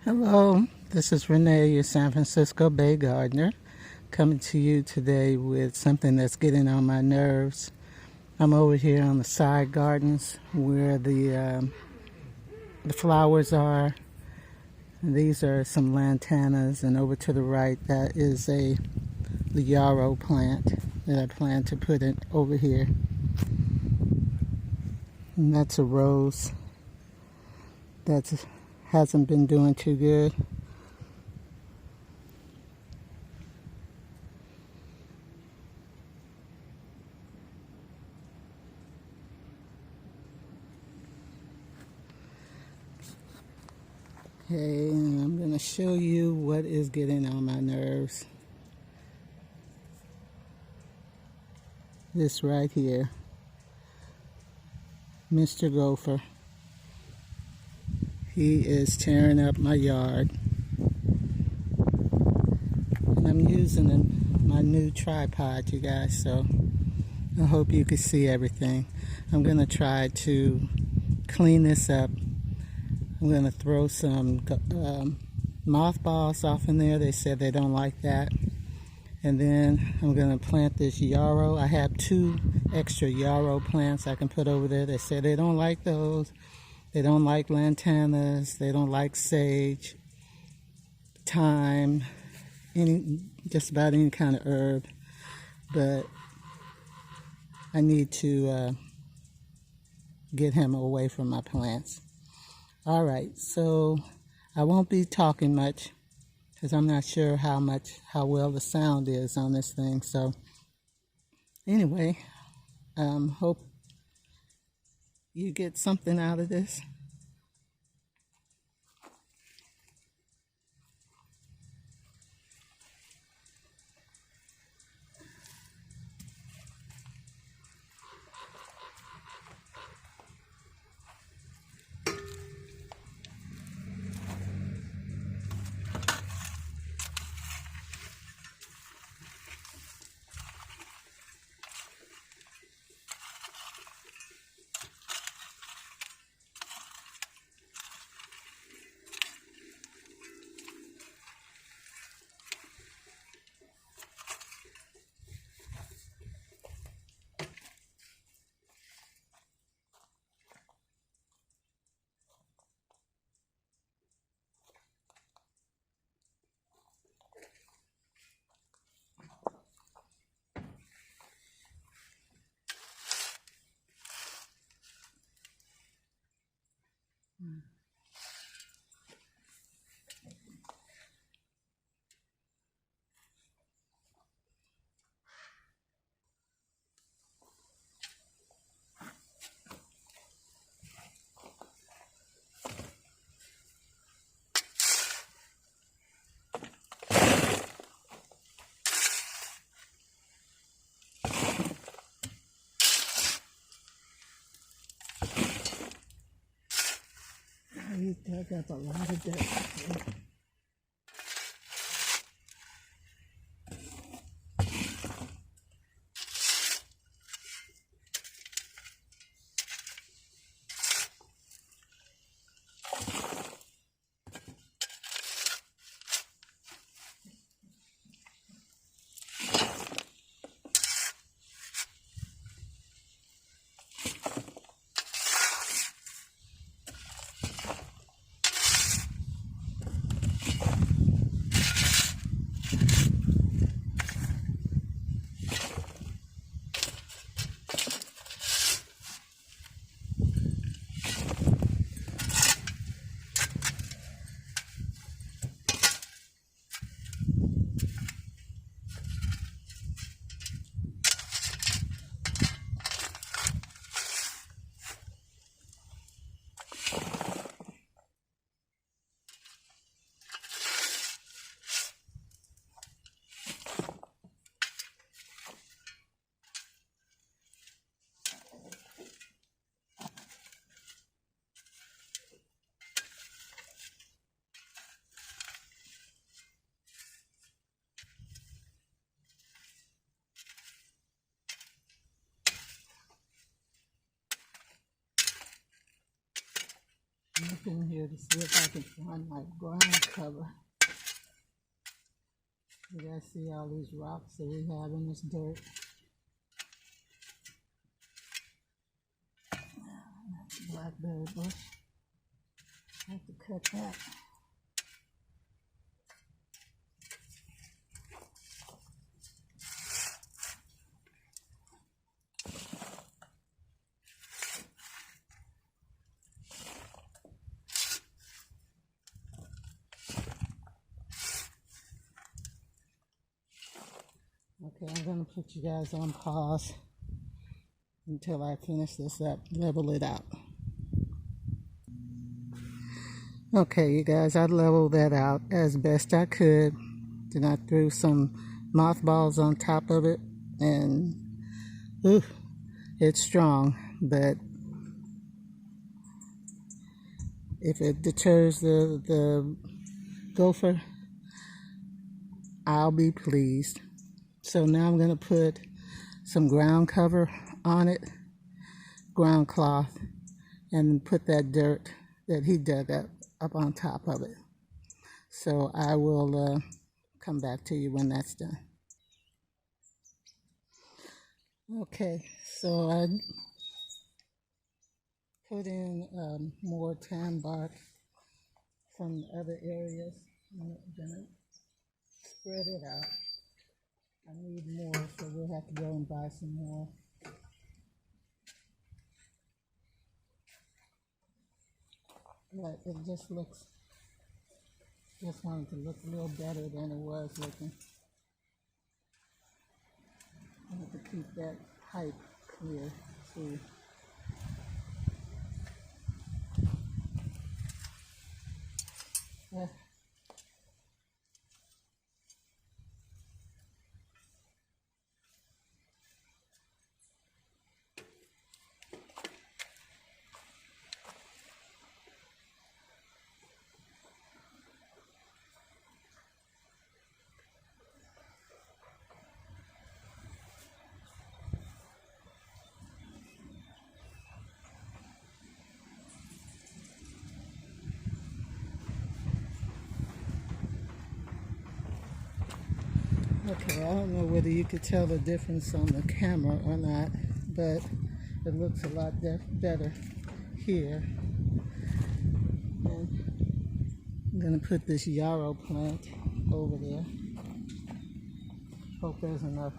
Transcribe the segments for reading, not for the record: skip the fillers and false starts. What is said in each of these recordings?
Hello, this is Renee, your San Francisco Bay gardener, coming to you today with something that's getting on my nerves. I'm over here on the side gardens where the flowers are. And these are some lantanas, and over to the right, that is the yarrow plant that I plan to put it over here. And that's a rose that hasn't been doing too good. Okay, and I'm going to show you what is getting on my nerves. This right here, Mr. Gopher. He is tearing up my yard. And I'm using my new tripod, you guys, so I hope you can see everything. I'm going to try to clean this up. I'm going to throw some mothballs off in there. They said they don't like that. And then I'm going to plant this yarrow. I have 2 extra yarrow plants I can put over there. They said they don't like those. They don't like lantanas. They don't like sage, thyme, just about any kind of herb. But I need to get him away from my plants. All right, so I won't be talking much because I'm not sure how well the sound is on this thing. So anyway, hope you get something out of this. You dug up a lot of dirt. up in here to see if I can find my ground cover. You guys see all these rocks that we have in this dirt. Blackberry bush. I have to cut that. Okay, I'm going to put you guys on pause until I finish this up, level it out. Okay, you guys, I leveled that out as best I could. Then I threw some mothballs on top of it, and it's strong, but if it deters the gopher, I'll be pleased. So now I'm going to put some ground cover on it, ground cloth, and put that dirt that he dug up on top of it. So I will come back to you when that's done. Okay, so I put in more tan bark from other areas. I'm gonna spread it out. I need more, so we'll have to go and buy some more. But it just wanted to look a little better than it was looking. I have to keep that height clear too. Okay, I don't know whether you could tell the difference on the camera or not, but it looks a lot better here. And I'm going to put this yarrow plant over there. Hope there's enough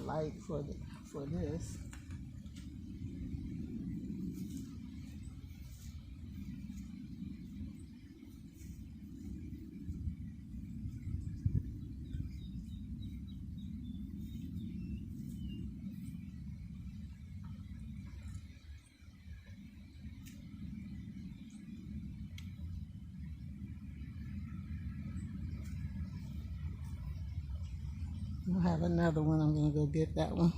light for this. I'll have another one. I'm going to go get that one.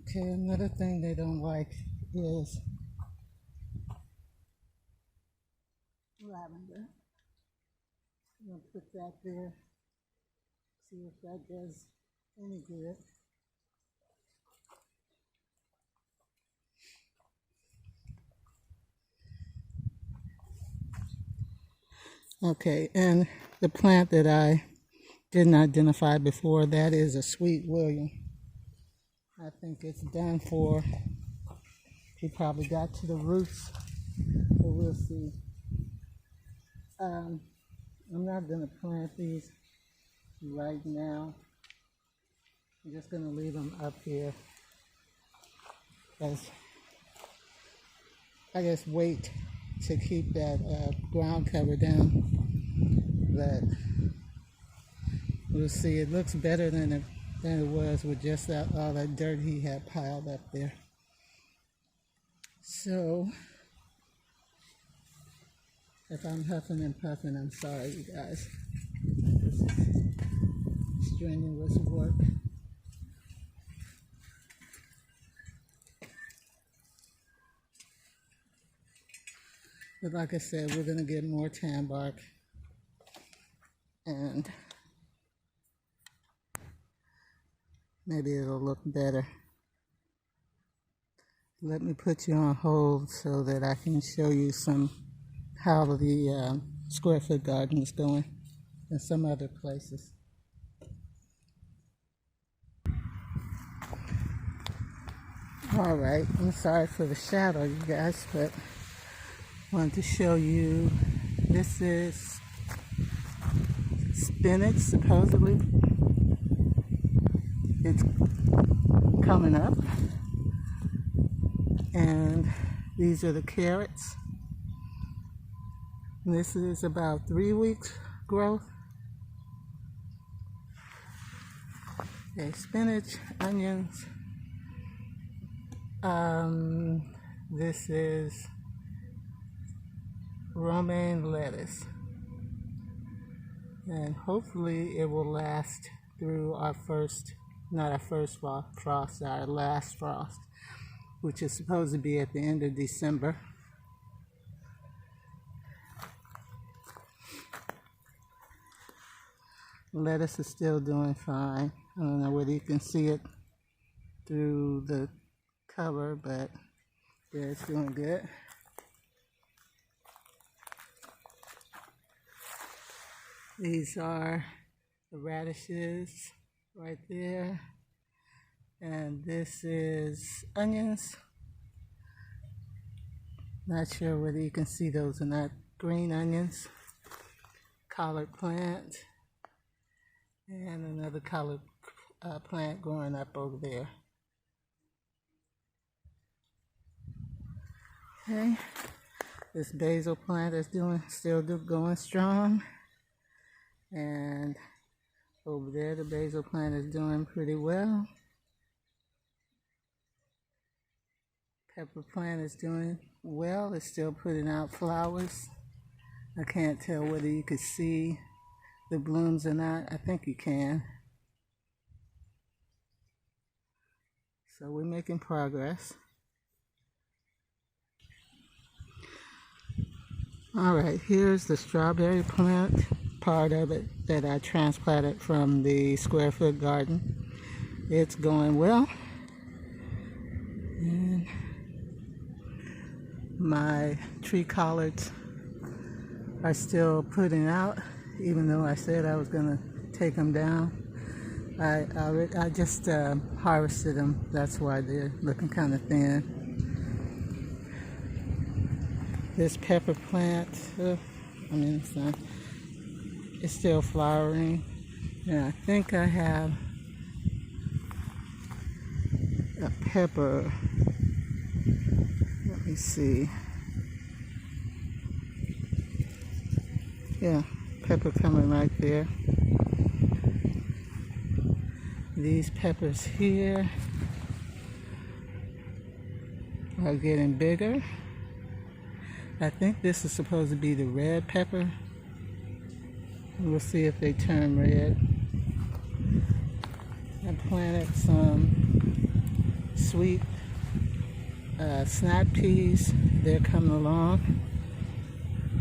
Okay, another thing they don't like is lavender. I'm going to put that there, see if that does any good. Okay, and the plant that I didn't identify before, that is a sweet William. I think it's done for. He probably got to the roots, but we'll see. I'm not going to plant these right now. I'm just going to leave them up here as, I guess, wait to keep that ground cover down. But we'll see. It looks better than it was with just all that dirt he had piled up there. So if I'm huffing and puffing, I'm sorry, you guys. This is strenuous work. But like I said, we're going to get more tan bark and maybe it'll look better. Let me put you on hold so that I can show you how the square foot garden is going in some other places. All right, I'm sorry for the shadow, you guys, but I wanted to show you. This is spinach, supposedly. It's coming up. And these are the carrots. This is about 3 weeks growth. Okay, spinach, onions. This is romaine lettuce. And hopefully it will last through our last frost, which is supposed to be at the end of December. Lettuce is still doing fine. I don't know whether you can see it through the cover, but yeah, it's doing good. These are the radishes right there. And this is onions. Not sure whether you can see those or not. Green onions. Collard plant. And another collard plant growing up over there. Okay. This basil plant is still going strong. And over there, the basil plant is doing pretty well. Pepper plant is doing well. It's still putting out flowers. I can't tell whether you can see the blooms or not. I think you can. So we're making progress. All right, here's the strawberry plant, part of it that I transplanted from the square foot garden. It's going well. And my tree collards are still putting out, even though I said I was going to take them down. I just harvested them. That's why they're looking kind of thin. This pepper plant, it's still flowering. And I think I have a pepper. Let me see. Yeah, pepper coming right there. These peppers here are getting bigger. I think this is supposed to be the red pepper. We'll see if they turn red. I planted some sweet snap peas. They're coming along.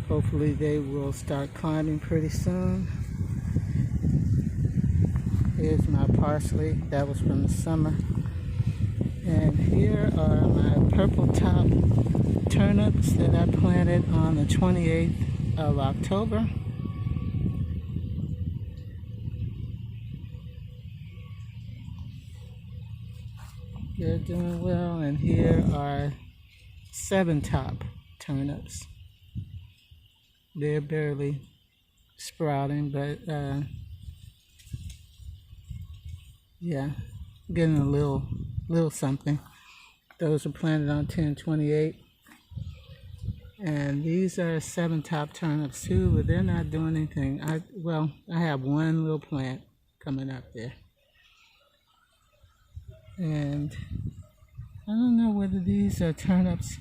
Hopefully they will start climbing pretty soon. Here's my parsley. That was from the summer. And here are my purple top turnips that I planted on the 28th of October. They're doing well. And here are 7-top turnips. They're barely sprouting, but yeah, getting a little something. Those are planted on 10/28. And these are 7-top turnips too, but they're not doing anything. I have one little plant coming up there. And I don't know whether these are turnips.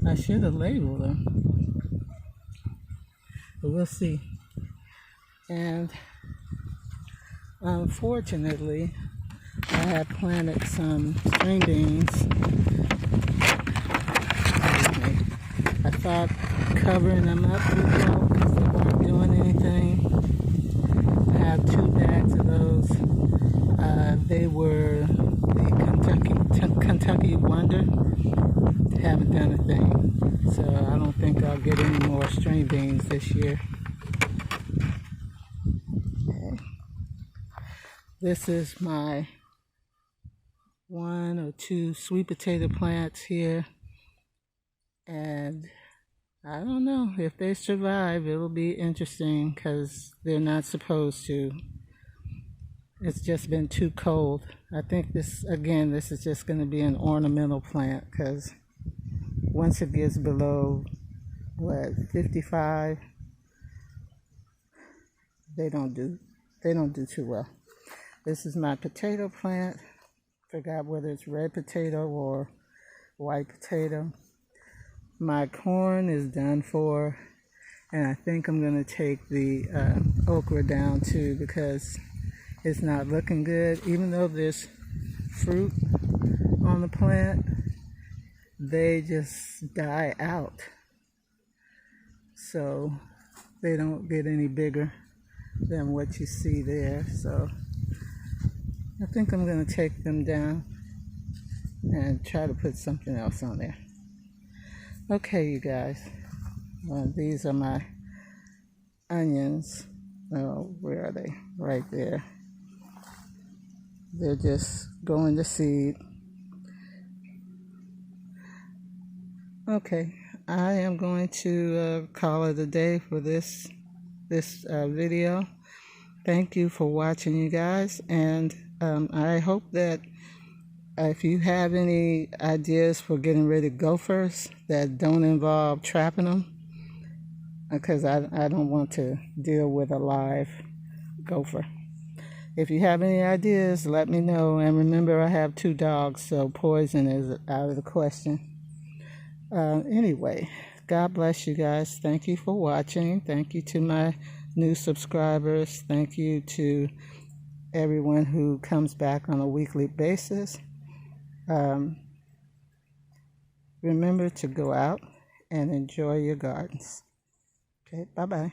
I should have labeled them. But we'll see. And unfortunately, I have planted some string beans. I thought covering them up would help because they weren't doing anything. 2 bags of those. They were the Kentucky Wonder. Haven't done a thing, so I don't think I'll get any more string beans this year. Okay. This is my 1 or 2 sweet potato plants here, and I don't know if they survive. It'll be interesting because they're not supposed to. It's just been too cold. I think this is just going to be an ornamental plant because once it gets below 55, they don't do too well. This is my potato plant. Forgot whether it's red potato or white potato. My corn is done for, and I think I'm going to take the okra down too because it's not looking good. Even though there's fruit on the plant, they just die out. So they don't get any bigger than what you see there. So I think I'm going to take them down and try to put something else on there. Okay, you guys. These are my onions. Oh, where are they? Right there. They're just going to seed. Okay, I am going to call it a day for this video. Thank you for watching, you guys, and I hope that if you have any ideas for getting rid of gophers that don't involve trapping them, because I don't want to deal with a live gopher. If you have any ideas, let me know. And remember, I have 2 dogs, so poison is out of the question. Anyway, God bless you guys. Thank you for watching. Thank you to my new subscribers. Thank you to everyone who comes back on a weekly basis. Remember to go out and enjoy your gardens. Okay, bye-bye.